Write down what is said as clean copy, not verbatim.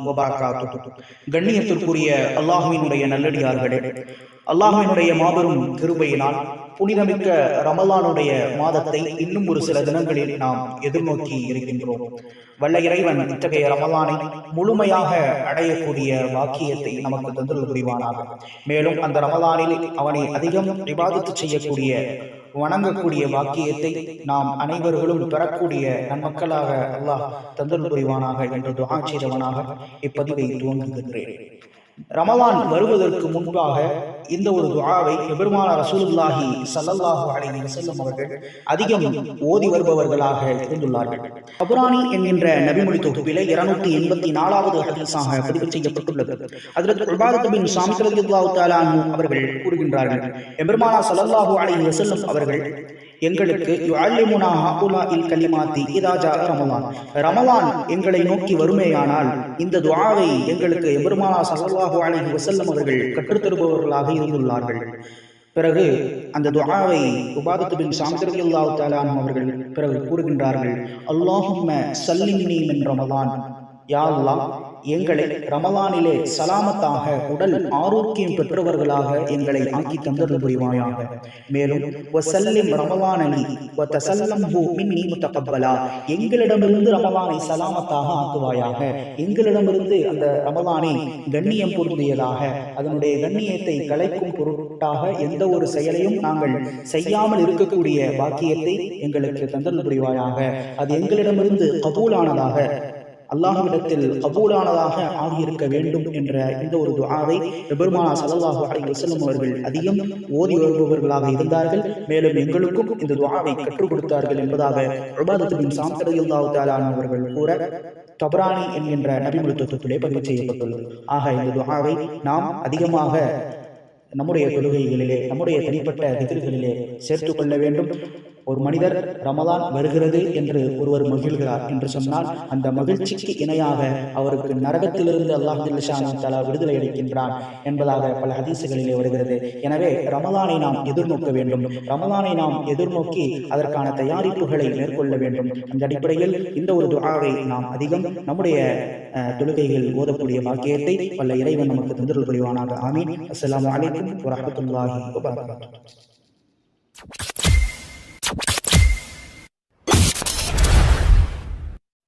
வபரகாத்துஹு. கண்ணியத்திற்குரிய அல்லாஹ்வினுடைய நல்லடியார்களே, அல்லாஹ்வினுடைய மாபெரும் கிருபையினால் புனிதமிக்க ரமலானுடைய மாதத்தை இன்னும் ஒரு சில தினங்களில் நாம் எதிர்நோக்கி இருக்கின்றோம். வல்ல இறைவன் இத்தகைய ரமலானை முழுமையாக அடையக்கூடிய வாக்கியத்தை நமக்கு தந்தருள் புரிவானாக. மேலும் அந்த ரமலானில் அவனை அதிகம் இபாதத்து செய்யக்கூடிய, வணங்கக்கூடிய வாக்கியத்தை நாம் அனைவர்களும் பெறக்கூடிய நன்மக்களாக அல்லாஹ் தந்தருள் புரிவானாக என்று துஆ செய்தவனாக இப்பதிவை துவங்குகின்றேன். ரமலான் வருவதற்கு முன்பாக இந்த ஒரு துஆவை பெருமானார் ரசூலுல்லாஹி ஸல்லல்லாஹு அலைஹி வஸல்லம் அவர்கள் அதிகம் ஓதி வருபவர்களாக இருந்துள்ளார்கள். தபரானி என்கின்ற நபிமொழி தொகுப்பிலே 284வது ஹதீஸாக பதிவு செய்யப்பட்டுள்ளது. ஹஜ்ரத் உபாதத் பின் ஸாமித் ரலியல்லாஹு தஆலா அன்ஹு அவர்கள் கூறுகின்றார்கள், பெருமானார் ஸல்லல்லாஹு அலைஹி வஸல்லம் அவர்கள் எங்களுக்கு யுஅல்லிமுனா ஹாஉலாஇல் கலிமாத்தி இதா ஜாஅ ரமலான், ரமலான் எங்களை நோக்கி வருமேயானால் இந்த துஆவை எங்களுக்கு பெருமானார் ஸல்லல்லாஹு அலைஹி வஸல்லம் அவர்கள் கற்றுத்தருபவர்களாக இருந்துள்ளார்கள். பிறகு அந்த துஆவை உபாதத் பின் ஸாமித் ரலியல்லாஹு தஆலா அன்ஹு அவர்கள் பிறகு கூறுகின்றார்கள், அல்லாஹும்ம ஸல்லிம்னி மின் ரமலான், யா அல்லாஹ் எங்களை ரமலானிலே சலாமத்தாக உடல் ஆரோக்கியம் பெற்றவர்களாக எங்களை ஆக்கி தந்தருள் புரிவாயாக. மேலும் வஸல்லிம் ரமலானனி வதஸல்லம்ஹு மின்னி முத்தகப்பலா, எங்களிடமிருந்து ரமலானை சலாமத்தாக ஆக்குவாயாக, எங்களிடமிருந்து அந்த ரமலானை கண்ணியம் பொருந்தியதாக, அதனுடைய கண்ணியத்தை கலைக்கும் பொருட்டாக எந்த ஒரு செயலையும் நாங்கள் செய்யாமல் இருக்கக்கூடிய பாக்கியத்தை எங்களுக்கு தந்தருள் புரிவாயாக. அது எங்களிடமிருந்து கபூலானதாக, அல்லாஹ்விடத்தில் கபூலானதாக ஆகியிருக்க வேண்டும் என்ற இந்த ஒரு துஆவை பெருமானார் ஸல்லல்லாஹு அலைஹி வஸல்லம் அவர்கள் அதிகம் ஓதி வருபவர்களாக இருந்தார்கள். மேலும் எங்களுக்கும் இந்த துஆவை கற்றுக் கொடுத்தார்கள் என்பதாக உபாதத் பின் ஸாமித் ரலியல்லாஹு தஆலா அன்ஹு அவர்கள் கூற தபரானி என்கின்ற நபிமொழி தொகுப்பிலே பதிவு செய்யப்பட்டுள்ளது. ஆக இந்த துஆவை நாம் அதிகமாக நம்முடைய தொழுகைகளிலே, நம்முடைய தனிப்பட்ட திக்ர்களிலே சேர்த்துக் கொள்ள வேண்டும். ஒரு மனிதர் ரமலான் வருகிறது என்று ஒருவர் மகிழ்கிறார் என்று சொன்னால் அந்த மகிழ்ச்சிக்கு இணையாக அவருக்கு நரகத்திலிருந்து அல்லாஹ் ஜல்ல ஷானஹு வ தஆலா விடுதலை அளிக்கின்றான் என்பதாக பல ஹதீசுகளிலே வருகிறது. எனவே ரமலானை நாம் எதிர்நோக்க வேண்டும். ரமலானை நாம் எதிர்நோக்கி அதற்கான தயாரிப்புகளை மேற்கொள்ள வேண்டும். அந்த அடிப்படையில் இந்த ஒரு துஆவை நாம் அதிகம் நம்முடைய தொழுகைகள் ஓதக்கூடிய பாக்கியத்தை வல்ல இறைவன் நமக்கு தந்தருள் புரிவானாக. ஆமீன். அஸ்ஸலாமு அலைக்கும் வரஹ்மத்துல்லாஹி வபரகாத்துஹு.